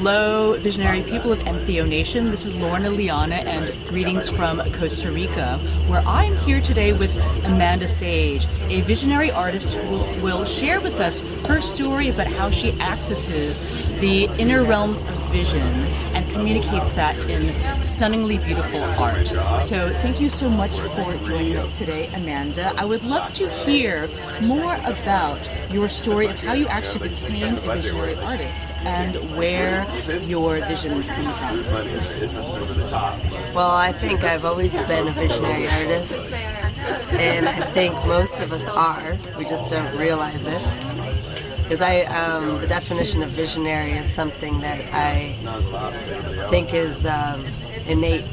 Hello, visionary people of Entheo Nation. This is Lorna Liana, and greetings from Costa Rica, where I am here today with Amanda Sage, a visionary artist who will share with us her story about how she accesses the inner realms of vision and communicates that in stunningly beautiful art. So thank you so much for joining us today, Amanda. I would love to hear more about your story of how you actually became a visionary artist and where your visions come from. Well, I think I've always been a visionary artist, and I think most of us are. We just don't realize it. Because the definition of visionary is something that I think is innate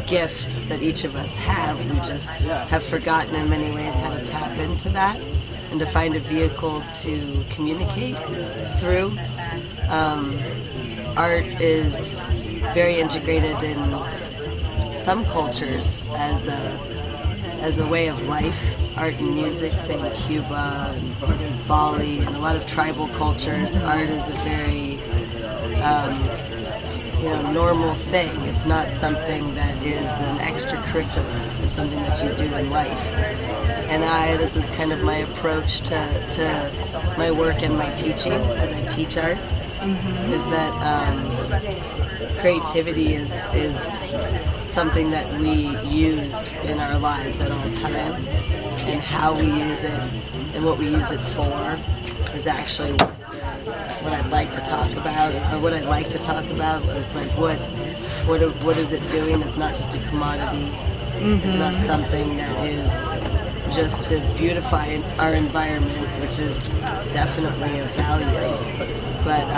gift that each of us have. We just have forgotten in many ways how to tap into that and to find a vehicle to communicate through. Art is very integrated in some cultures as a way of life. Art and music, say in Cuba and Bali and a lot of tribal cultures, art is a very normal thing. It's not something that is an extracurricular. It's something that you do in life. And this is kind of my approach to my work and my teaching as I teach art, is that creativity is something that we use in our lives at all time. And how we use it and what we use it for is actually what I'd like to talk about, or what I'd like to talk about. It's like what is it doing? It's not just a commodity. It's not something that is just to beautify our environment, which is definitely of value. But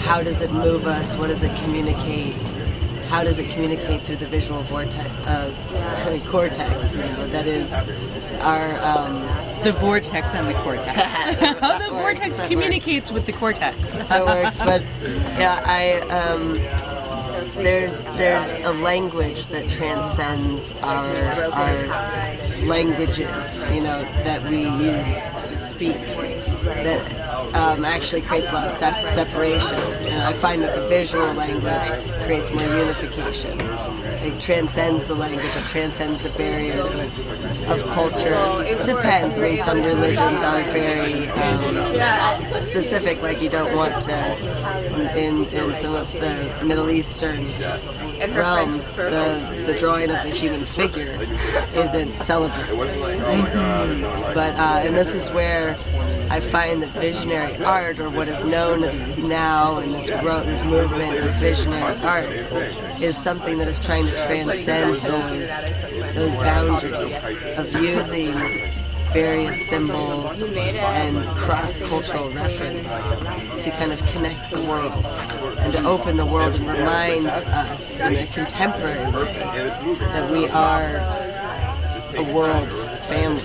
how does it move us? What does it communicate? How does it communicate through the visual cortex? That is our the vortex and the cortex. How the vortex communicates with the cortex. That works, but yeah, there's a language that transcends our languages, that we use to speak, that actually creates a lot of separation. And I find that the visual language creates more unification. It transcends the language, it transcends the barriers of culture. It depends. I mean, some religions are very specific, like you don't want to, in some of the Middle Eastern realms, the drawing of the human figure isn't celebrated. But, and this is where I find that visionary art, or what is known now in this movement of visionary art, is something that is trying to transcend those boundaries of using various symbols and cross-cultural reference to kind of connect the world and to open the world and remind us in a contemporary way that we are a world family.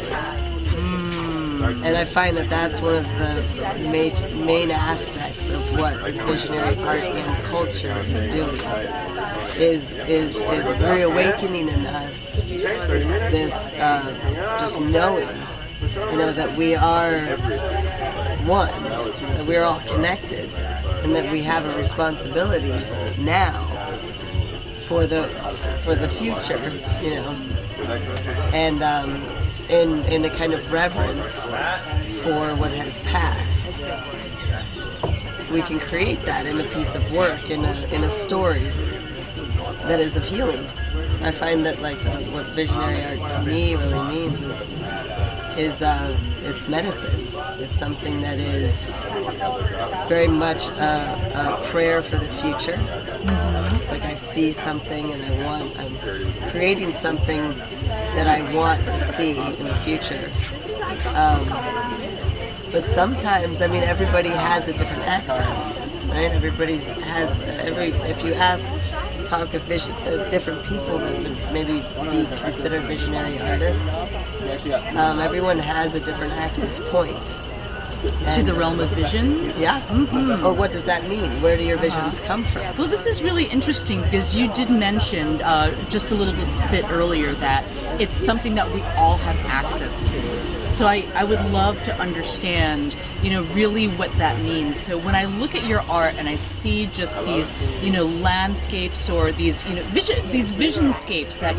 And I find that that's one of the main aspects of what visionary art and culture is doing, is reawakening in us this just knowing, that we are one, that we are all connected, and that we have a responsibility now for the future, and in a kind of reverence for what has passed. We can create that in a piece of work, in a story that is of healing. I find that what visionary art to me really means is it's medicine. It's something that is very much a prayer for the future. It's like I see something and I'm creating something that I want to see in the future. But sometimes, everybody has a different access, right? If you talk with different people that would maybe be considered visionary artists, everyone has a different access point. To the realm of visions? Yeah. Or what does that mean? Where do your visions come from? Well, this is really interesting because you did mention just a little bit earlier that it's something that we all have access to. So I would love to understand, really what that means. So when I look at your art and I see just these, landscapes or these, these visionscapes that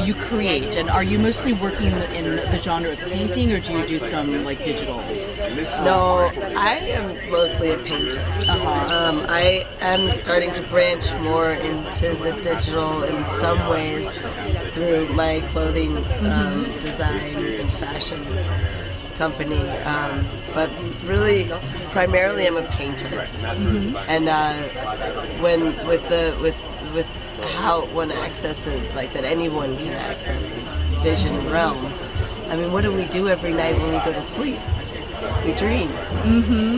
you create, and are you mostly working in the genre of painting, or do you do some like digital? No, I am mostly a painter. I am starting to branch more into the digital in some ways through my clothing design and fashion company, but really, primarily, I'm a painter. And with how one accesses, like that anyone can access this vision realm. I mean, what do we do every night when we go to sleep? We dream.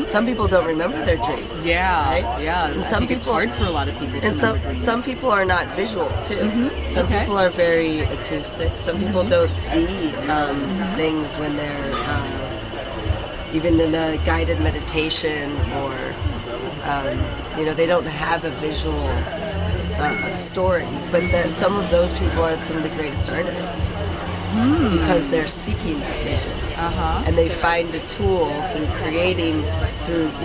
Some people don't remember their dreams. Yeah, right? yeah. And I think it's hard for a lot of people to and remember dreams. some people are not visual too. Some people are very acoustic. Some people don't see things when they're even in a guided meditation, or they don't have a visual story. But then some of those people are some of the greatest artists. Because they're seeking that vision, and they find a tool through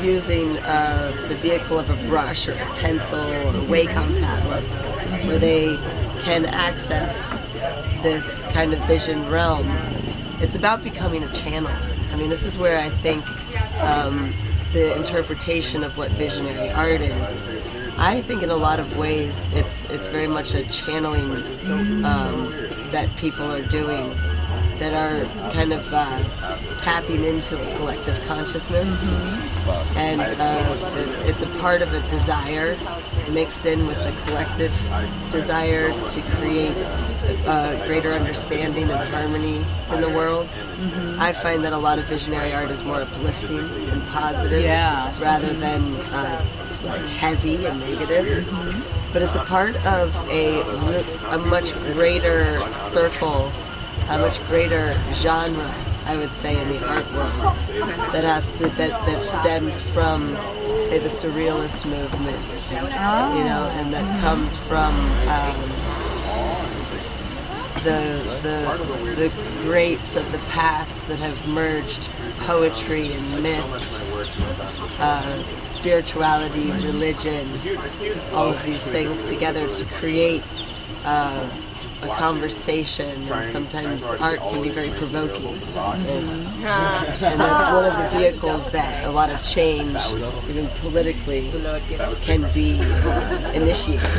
using the vehicle of a brush or a pencil or a Wacom tablet, where they can access this kind of vision realm. It's about becoming a channel. I mean, this is where I think the interpretation of what visionary art is. I think in a lot of ways it's very much a channeling that people are doing, that are kind of tapping into a collective consciousness, and it's a part of a desire mixed in with a collective desire to create greater understanding and harmony in the world. I find that a lot of visionary art is more uplifting and positive, rather than like heavy and negative. But it's a part of a much greater circle, a much greater genre, I would say, in the art world, that stems from, say, the surrealist movement, and that comes from the greats of the past that have merged poetry and myth, spirituality, religion, all of these things together to create a conversation, and sometimes art can be very provoking. And that's one of the vehicles that a lot of change, even politically, can be initiated.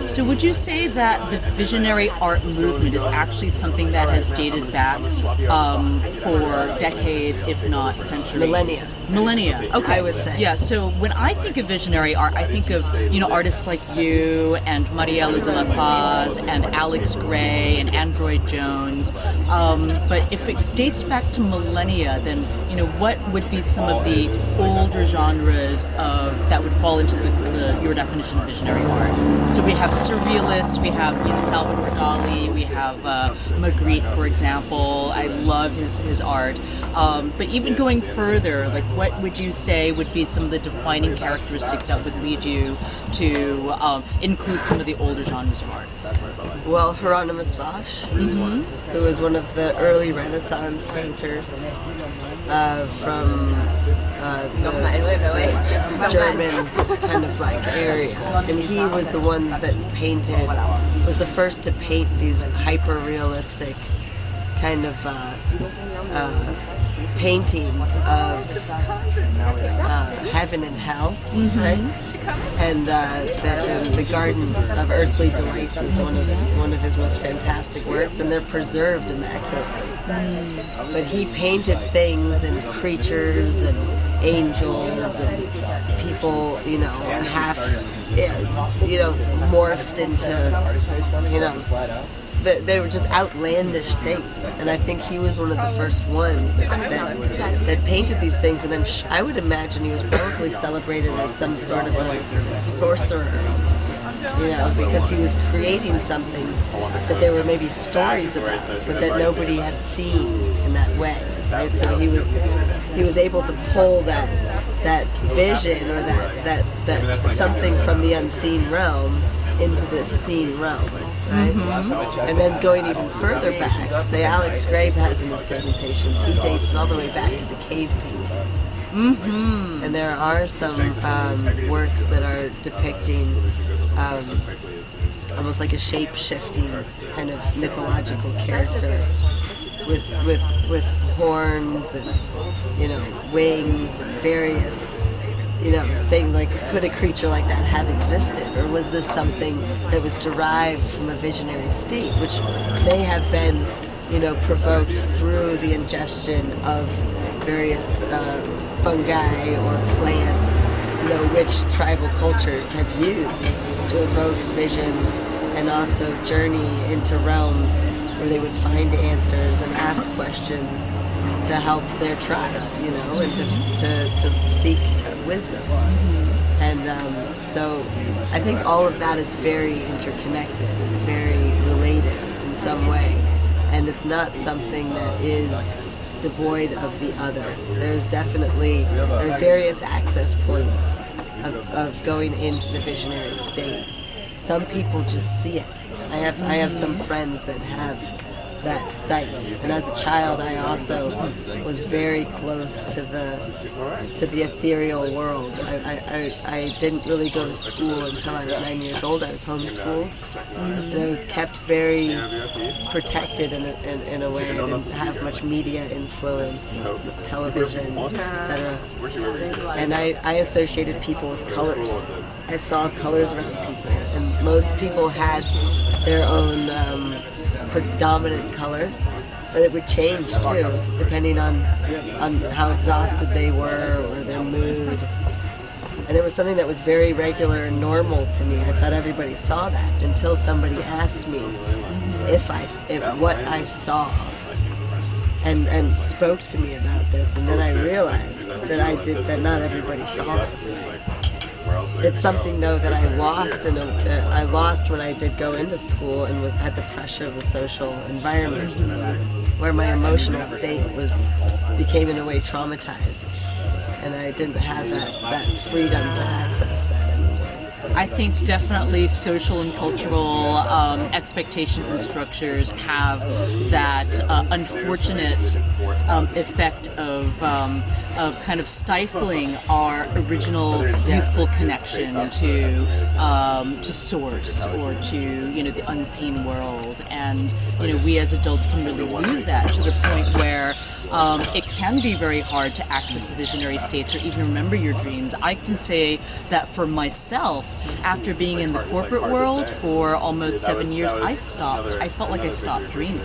So would you say that the visionary art movement is actually something that has dated back for decades, if not centuries? Millennia, okay. I would say. Yeah, so when I think of visionary art, I think of, artists like you and Mariela de la Paz and Alex Gray and Android Jones. But if it dates back to millennia, then, what would be some of the older genres that would fall into your definition of visionary art? So we have surrealists, we have Salvador Dali, we have Magritte, for example. I love his art. But even going further, like what would you say would be some of the defining characteristics that would lead you to include some of the older genres of art? Well, Hieronymus Bosch, who was one of the early Renaissance painters from the German kind of like area. And he was the one that was the first to paint these hyper-realistic kind of paintings of heaven and hell, right? And the Garden of Earthly Delights is one of his most fantastic works, and they're preserved immaculately. But he painted things and creatures and angels and people, half, morphed into, they were just outlandish things, and I think he was one of the first ones that painted these things. And I would imagine he was probably celebrated as some sort of a sorcerer almost, because he was creating something that there were maybe stories about, but that nobody had seen in that way, right? So he was able to pull that vision or that something from the unseen realm into this seen realm, right? And then going even further back, say Alex Grabe has in his presentations, he dates it all the way back to the cave paintings. And there are some works that are depicting almost like a shape-shifting kind of mythological character with horns and, you know, wings and various, you know, thing. Like, could a creature like that have existed, or was this something that was derived from a visionary state, which may have been, you know, provoked through the ingestion of various fungi or plants, you know, which tribal cultures have used to evoke visions and also journey into realms where they would find answers and ask questions to help their tribe, you know, and to seek wisdom. And so I think all of that is very interconnected. It's very related in some way. And it's not something that is devoid of the other. There are various access points of going into the visionary state. Some people just see it. I have some friends that have that sight, and as a child I also was very close to the ethereal world. I didn't really go to school until I was 9 years old. I was homeschooled, and I was kept very protected in a way. I didn't have much media influence, television, etc. And I associated people with colors. I saw colors around people, and most people had their own predominant color, but it would change too, depending on how exhausted they were or their mood. And it was something that was very regular and normal to me. I thought everybody saw that until somebody asked me if what I saw and spoke to me about this, and then I realized that not everybody saw this. It's something though that I lost when I did go into school and had the pressure of the social environment, where my emotional state became in a way traumatized, and I didn't have that freedom to access that anymore. I think definitely social and cultural expectations and structures have that unfortunate effect of kind of stifling our original youthful connection to source, or to, you know, the unseen world. And, you know, we as adults can really lose that to the point where it can be very hard to access the visionary states or even remember your dreams. I can say that for myself, after being in the corporate world for almost 7 years, I felt like I stopped dreaming.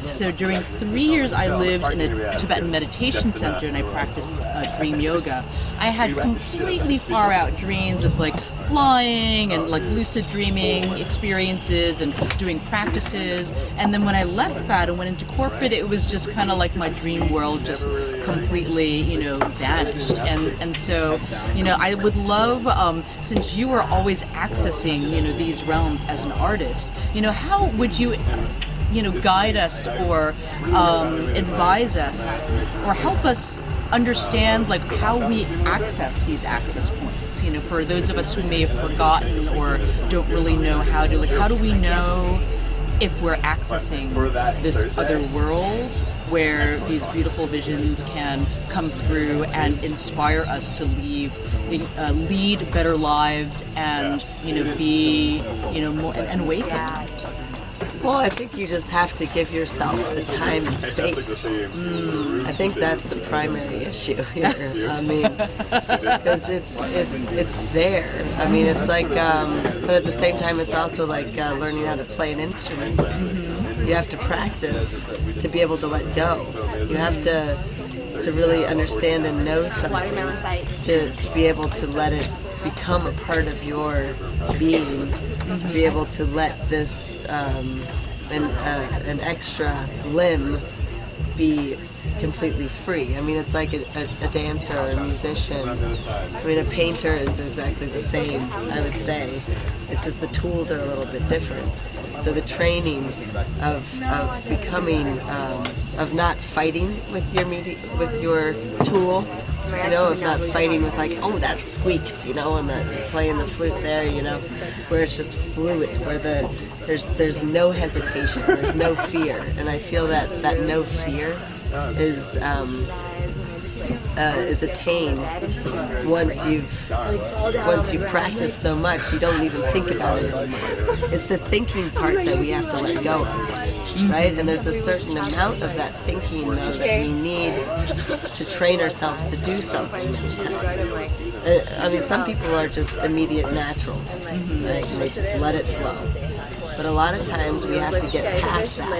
So during 3 years I lived in a Tibetan meditation center and I practiced dream yoga. I had completely far out dreams with like flying and like lucid dreaming experiences and doing practices. And then when I left that and went into corporate, it was just kind of like my dream world just completely, you know, vanished. And so, you know, I would love, since you are always accessing, you know, these realms as an artist, you know, how would you, you know, guide us or advise us or help us understand like how we access these access points, you know, for those of us who may have forgotten or don't really know how to, like, how do we know if we're accessing this other world where these beautiful visions can come through and inspire us to lead better lives and, you know, be, you know, more and awaken? Well, I think you just have to give yourself the time and space. I think that's the primary issue here. I mean, because it's there. I mean, it's like, but at the same time, it's also like learning how to play an instrument. You have to practice to be able to let go. You have to really understand and know something to be able to let it become a part of your being. To be able to let this an extra limb be completely free. I mean, it's like a dancer or a musician. I mean, a painter is exactly the same, I would say. It's just the tools are a little bit different. So the training of becoming, of not fighting with your tool, of not fighting with like, oh, that squeaked, and that playing the flute there, where it's just fluid, where there's no hesitation, there's no fear, and I feel that no fear is attained once you've practiced so much you don't even think about it anymore. It's the thinking part that we have to let go of, right? And there's a certain amount of that thinking, though, that we need to train ourselves to do something many times. I mean, some people are just immediate naturals, right? And they just let it flow. But a lot of times we have to get past that. We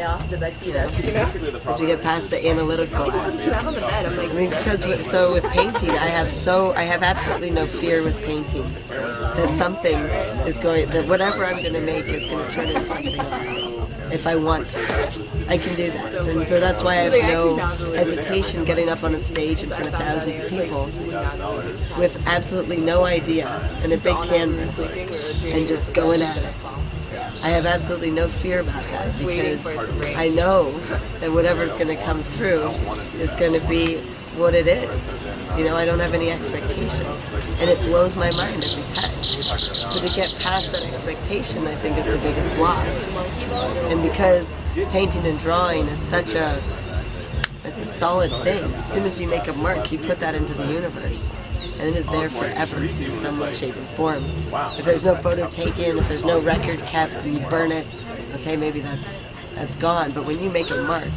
have to get past the analytical aspect. I mean, so with painting, I have absolutely no fear with painting that something is that whatever I'm going to make is going to turn into something else. If I want to, I can do that. And so that's why I have no hesitation getting up on a stage in front of thousands of people with absolutely no idea and a big canvas and just going at it. I have absolutely no fear about that because I know that whatever's going to come through is going to be what it is. I don't have any expectation, and it blows my mind every time. So to get past that expectation, I think, is the biggest block. And because painting and drawing is it's a solid thing. As soon as you make a mark, you put that into the universe. And it is there forever in some way, shape, and form. If there's no photo taken, if there's no record kept, and you burn it, okay, maybe that's gone. But when you make a mark,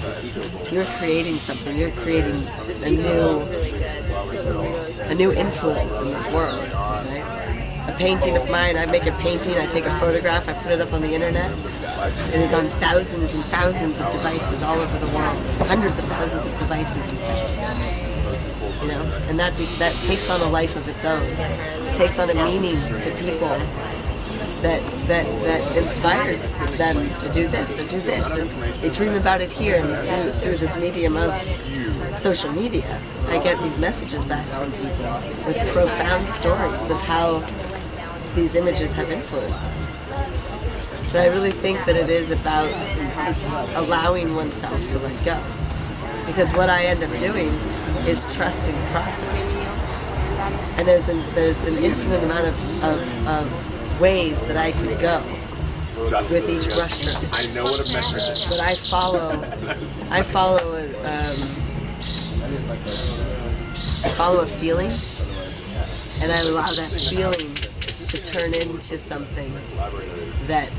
you're creating something. You're creating a new influence in this world, right? A painting of mine, I make a painting, I take a photograph, I put it up on the internet. It is on thousands and thousands of devices all over the world, hundreds of thousands of devices in seconds. And that takes on a life of its own. It takes on a meaning to people that inspires them to do this or do this, and they dream about it here. And through this medium of social media, I get these messages back from people with profound stories of how these images have influenced them. But I really think that it is about allowing oneself to let go, because what I end up doing is trusting the process. And there's an infinite amount of ways that I could go with each brushstroke. I know what a metric is. But I follow a feeling, and I allow that feeling to turn into something that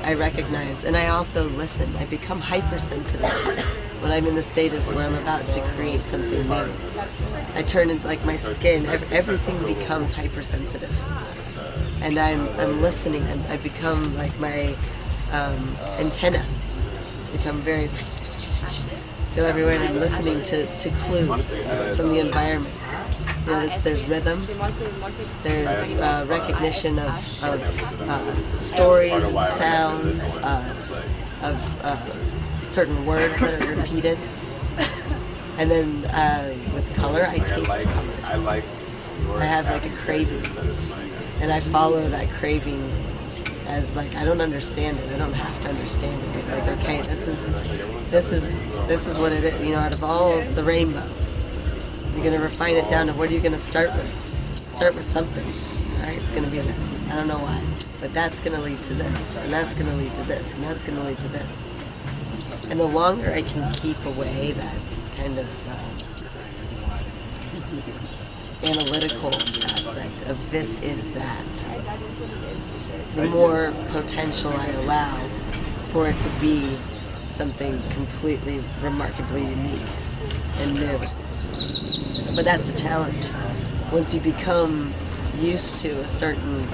I recognize. And I also listen. I become hypersensitive when I'm in the state of where I'm about to create something new. I turn into, like, my skin, everything becomes hypersensitive. And I'm listening, and I become like my antenna, become very, go everywhere, and I'm listening to clues from the environment. There's rhythm, there's recognition of stories and sounds, of certain words that are repeated. And then with color, I taste color. I have like a craving, and I follow that craving as like, I don't understand it. I don't have to understand it. It's like, okay, this is what it is. Out of all the rainbow, you're gonna refine it down to what are you gonna start with? Start with something. All right, it's gonna be this. I don't know why, but that's gonna lead to this, and that's gonna lead to this, and that's gonna lead to this. And the longer I can keep away that kind of analytical aspect of this is that, the more potential I allow for it to be something completely, remarkably unique and new. But that's the challenge. Once you become used to a certain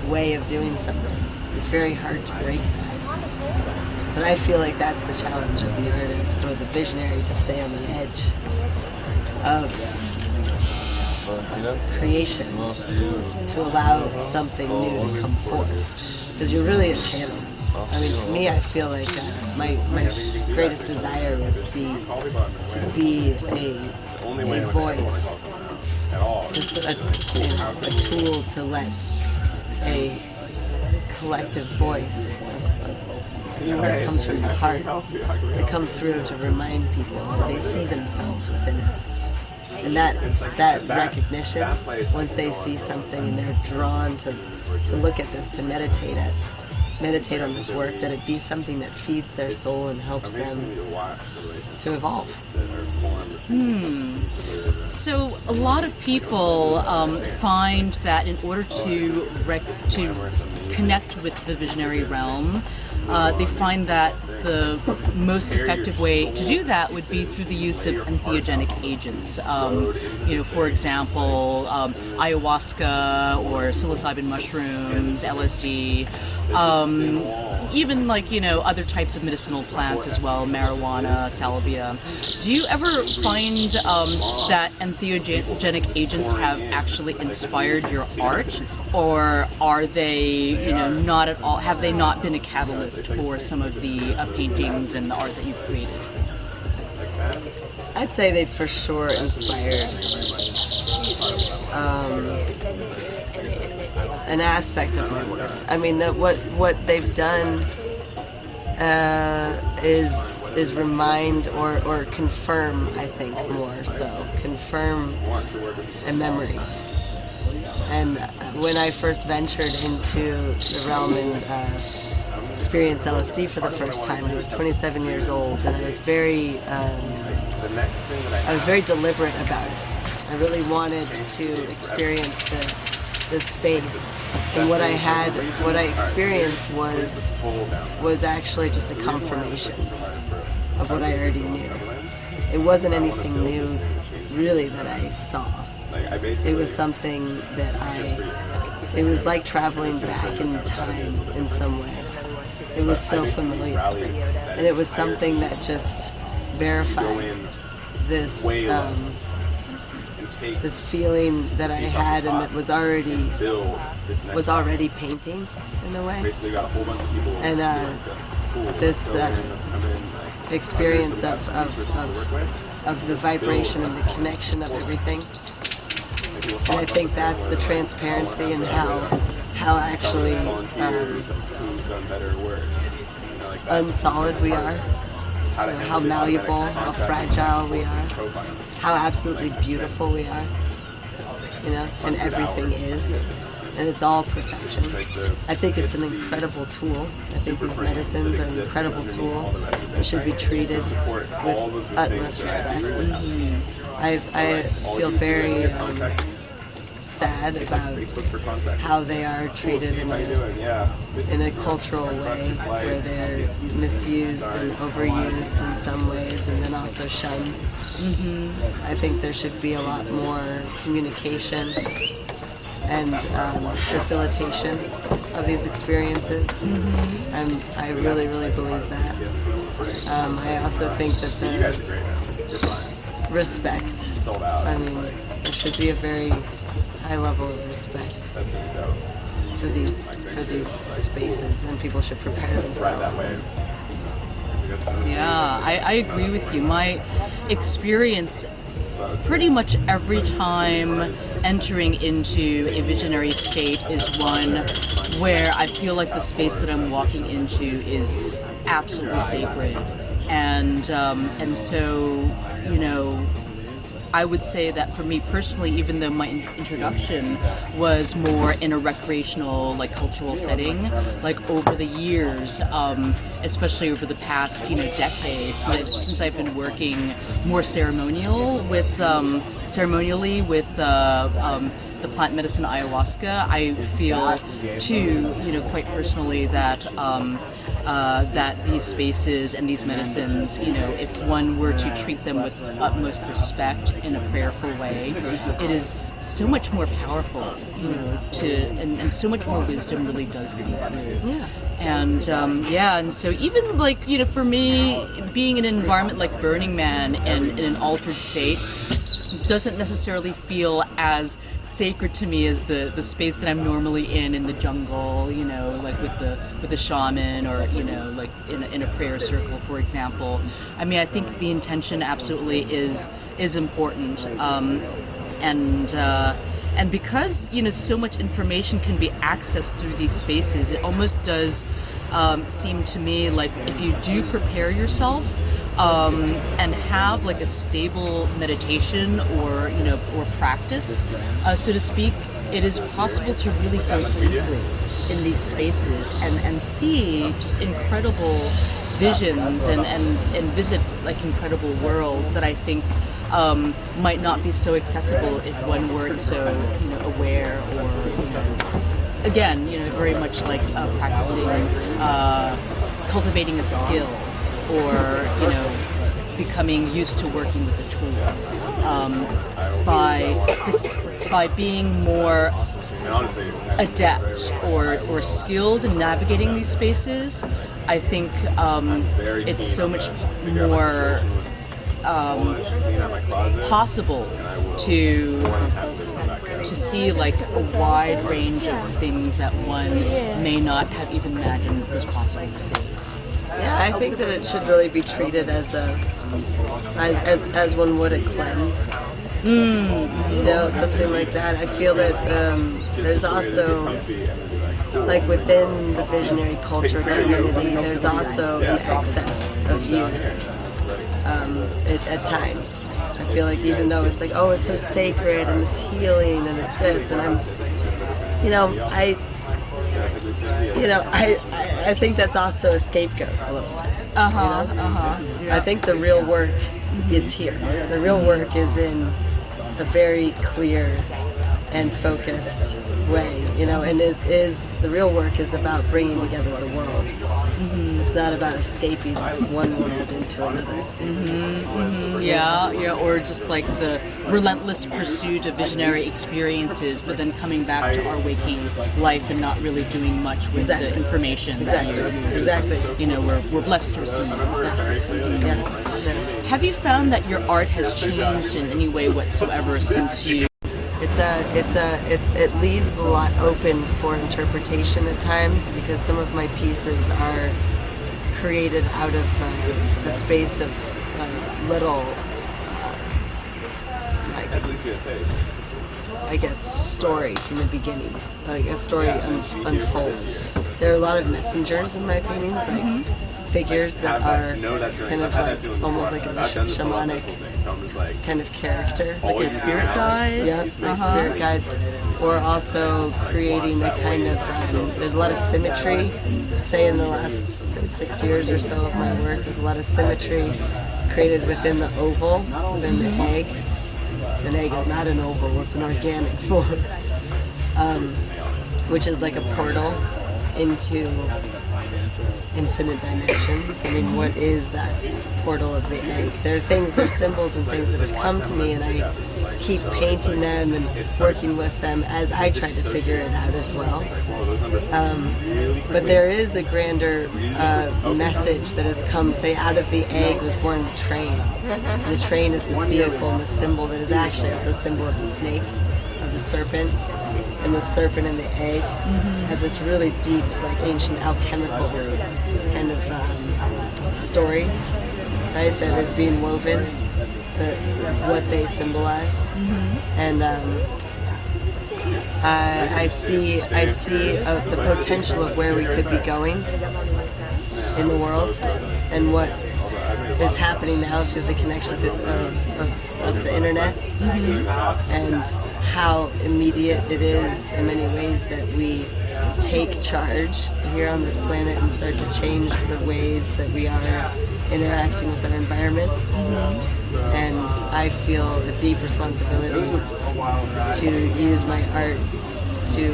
way of doing something, it's very hard to break that. But I feel like that's the challenge of the artist or the visionary, to stay on the edge of creation, to allow something new to come forth. Because you're really a channel. I mean, to me, I feel like my greatest desire would be to be a voice, just a tool to let a collective voice that comes from the heart to come through to remind people that they see themselves within it. And that recognition, once they see something and they're drawn to look at this, to meditate on this work, that it be something that feeds their soul and helps them to evolve. So a lot of people find that in order to connect with the visionary realm, they find that the most effective way to do that would be through the use of entheogenic agents. For example, ayahuasca or psilocybin mushrooms, LSD, even other types of medicinal plants as well, marijuana, salvia. Do you ever find that entheogenic agents have actually inspired your art, or are they, not at all? Have they not been a catalyst for some of the paintings and the art that you've created? I'd say they for sure inspired an aspect of my work. I mean, that what they've done is remind or confirm, I think, more so confirm a memory. And when I first ventured into the realm and experienced LSD for the first time, I was 27 years old, and I was very deliberate about it. I really wanted to experience this space, and what I experienced was actually just a confirmation of what I already knew. It wasn't anything new, really, that I saw. It was something that it was like traveling back in time in some way. It was so familiar, and it was something that just verified this this feeling that I had, and that was already painting in a way. And this experience of the vibration and the connection of everything. And I think that's the transparency and how actually unsolid we are, how malleable, how fragile we are, how absolutely beautiful we are, and everything is. And it's all perception. I think it's an incredible tool. I think these medicines are an incredible tool. They should be treated with utmost respect. I feel very sad about how they are treated in a cultural way, where they're misused and overused in some ways, and then also shunned. I think there should be a lot more communication and facilitation of these experiences. I really, really believe that. I also think that the respect, there should be a very high level of respect for these spaces, and people should prepare themselves. Yeah, I agree with you. My experience pretty much every time entering into a visionary state is one where I feel like the space that I'm walking into is absolutely sacred, and so I would say that for me personally, even though my introduction was more in a recreational, cultural setting, over the years, especially over the past, decades, since I've been working more ceremonially with the plant medicine ayahuasca, I feel too, quite personally that that these spaces and these medicines, if one were to treat them with utmost respect in a prayerful way, it is so much more powerful, and so much more wisdom really does come through. Yeah. And so even for me, being in an environment like Burning Man and in an altered state doesn't necessarily feel as sacred to me as the space that I'm normally in the jungle, with the shaman, or in a prayer circle, for example. I think the intention absolutely is important, and because so much information can be accessed through these spaces, it almost does seem to me like if you do prepare yourself and have like a stable meditation or or practice, so to speak, it is possible to really go deeply in these spaces and see just incredible visions and visit like incredible worlds that I think might not be so accessible if one weren't so aware, or again very much like practicing, cultivating a skill, or becoming used to working with a tool, by being more adept or skilled in navigating these spaces. I think it's so much more possible to see like a wide range of things that one may not have even imagined was possible to see. Yeah, I think that it should really be treated as one would a cleanse. Something like that. I feel that there's also, like within the visionary culture community, there's also an excess of use at times. I feel like even though it's like, oh, it's so sacred and it's healing and it's this, and I think that's also a scapegoat a little bit. I think the real work is here. The real work is in a very clear and focused way, and the real work is about bringing together the worlds. It's not about escaping one world into another. Yeah, or just like the relentless pursuit of visionary experiences, but then coming back to our waking life and not really doing much with the information. Exactly. We're blessed to receive. Have you found that your art has changed in any way whatsoever since you? It leaves a lot open for interpretation at times, because some of my pieces are created out of a space of little, I guess, story from the beginning. Like a story unfolds. There are a lot of messengers in my paintings, like figures that are kind of like almost like a shamanic kind of character, like a spirit guide. Yeah, like spirit guides. Or also creating a kind of there's a lot of symmetry. Say in the last 6 years or so of my work, there's a lot of symmetry created within the oval, within the egg. An egg is not an oval; it's an organic form, which is like a portal into infinite dimensions. I mean, what is that portal of the egg? There's symbols and things that have come to me, and I keep painting them and working with them as I try to figure it out as well. But there is a grander message that has come, say, out of the egg was born the train. And the train is this vehicle and the symbol that is actually also a symbol of the snake, of the serpent. And the serpent and the egg have this really deep, like ancient alchemical kind of story, right? That is being woven, what they symbolize, and I see the potential of where we could be going in the world, and what is happening now through the connection of the internet, and how immediate it is in many ways that we take charge here on this planet and start to change the ways that we are interacting with our environment. And I feel a deep responsibility to use my art to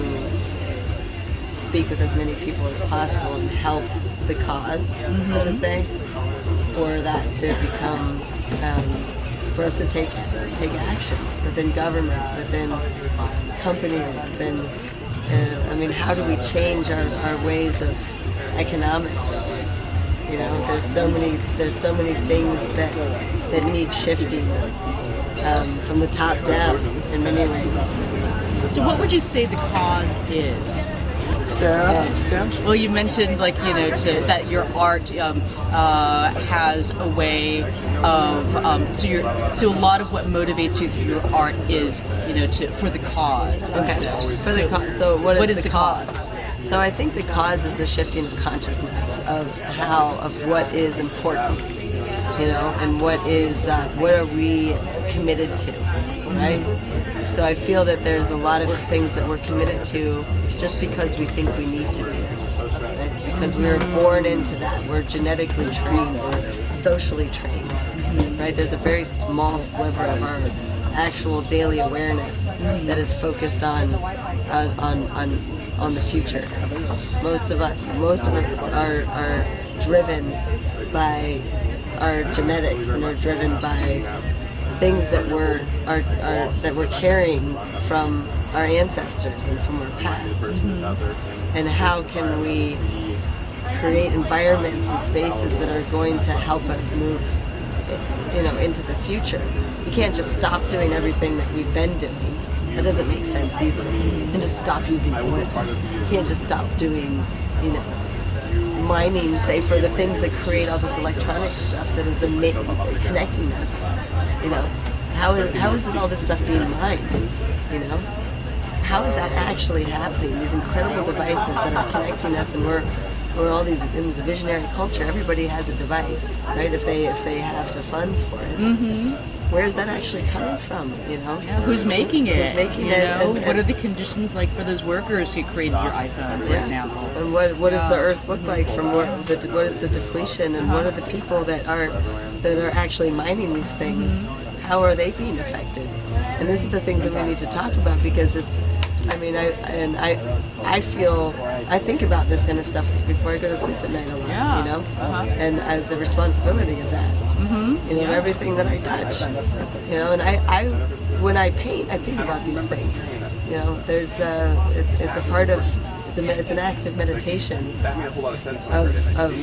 speak with as many people as possible and help the cause, so to say, for that to become, for us to take action within government, within companies, within, how do we change our ways of economics? There's so many things that need shifting from the top down in many ways. So what would you say the cause is? Well, you mentioned that your art has a way of so a lot of what motivates you through your art is for the cause. Okay. For the cause. So what is the cause? So I think the cause is a shifting of consciousness of what is important. and what are we committed to, right? So I feel that there's a lot of things that we're committed to just because we think we need to be, right? Because we were born into that. We're genetically trained, we're socially trained, right? There's a very small sliver of our actual daily awareness that is focused on the future. Most of us are driven by our genetics and are driven by things that we're carrying from our ancestors and from our past. And how can we create environments and spaces that are going to help us move, into the future? You can't just stop doing everything that we've been doing. That doesn't make sense either. You can just stop using oil. You can't just stop doing, mining, say, for the things that create all this electronic stuff that is connecting us. How is all this stuff being mined? How is that actually happening? These incredible devices that are connecting us, and we're all in this visionary culture. Everybody has a device, right? If they have the funds for it. Where is that actually coming from? Who's making it? Who's making it? And what are the conditions like for those workers who created your iPhone, for example? And what does the Earth look like from what is the depletion, and what are the people that are actually mining these things? How are they being affected? And this is the things that we need to talk about, because I think about this kind of stuff before I go to sleep at night a lot, and the responsibility of that. Everything that I touch, and I when I paint, I think about these things. There's it's a part of it's an active meditation of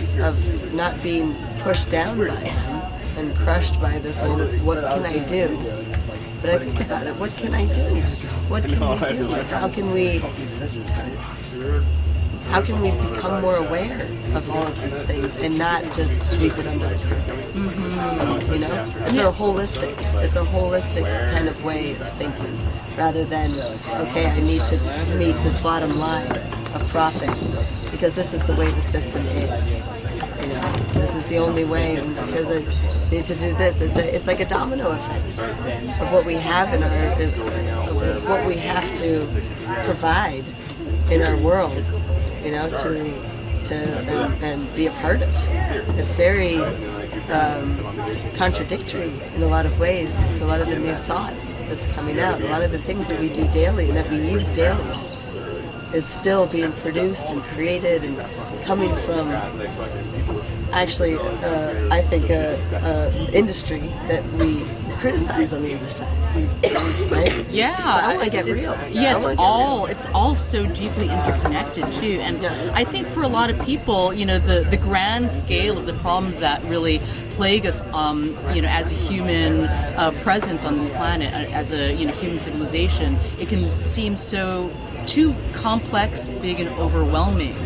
not being pushed down by them and crushed by this whole what can I do? But I think about it, what can I do? What can we do? How can we become more aware of all of these things and not just sweep it under the carpet? It's a holistic kind of way of thinking, rather than, okay, I need to meet this bottom line of profit because this is the way the system is. This is the only way, and because I need to do this. It's like a domino effect of what we have of what we have to provide in our world, and be a part of. It's very contradictory in a lot of ways to a lot of the new thought that's coming out. A lot of the things that we do daily and that we use daily is still being produced and created and coming from actually, I think, industry that we criticize on the other side, right? Yeah, so I want to get real. Yeah, it's all so deeply interconnected too, and I think for a lot of people, the grand scale of the problems that really plague us, as a human presence on this planet, as a human civilization, it can seem so too complex, big, and overwhelming.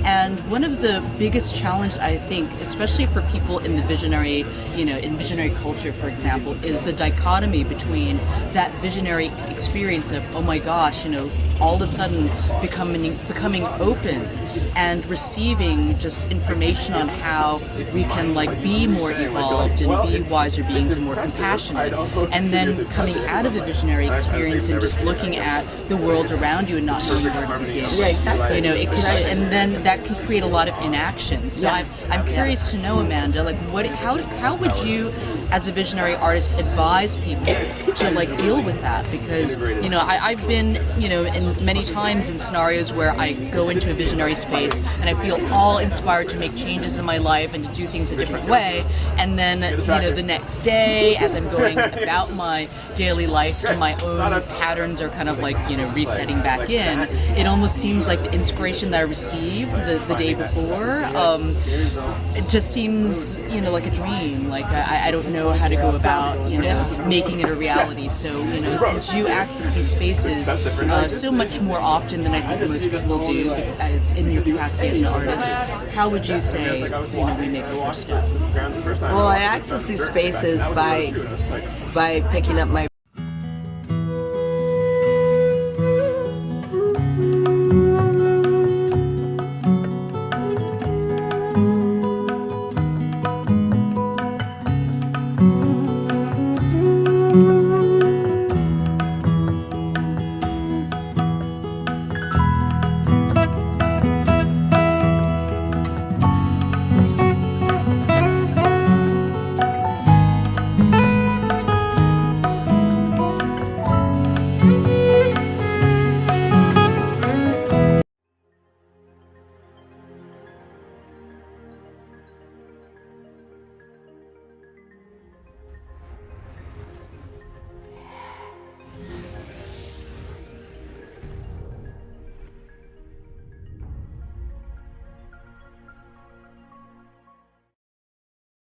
And one of the biggest challenges, I think, especially for people in the visionary, in visionary culture, for example, is the dichotomy between that visionary experience of, oh my gosh, all of a sudden becoming open and receiving just information on how we can be more evolved and be wiser beings and more compassionate, and then coming out of the visionary experience and just looking at the world around you and not knowing where to begin. Yeah, exactly. And then that can create a lot of inaction. So I'm curious to know, Amanda, how would you, as a visionary artist, advise people to deal with that? Because I've been in many times in scenarios where I go into a visionary space and I feel all inspired to make changes in my life and to do things a different way, and then the next day, as I'm going about my daily life and my own patterns are kind of resetting back in, it almost seems like the inspiration that I received the day before, it just seems like a dream. I don't know how to go about making it a reality. So since you access these spaces so much more often than I think most people do in your capacity as an artist, how would you say we make the first step? Well, I access these spaces by picking up my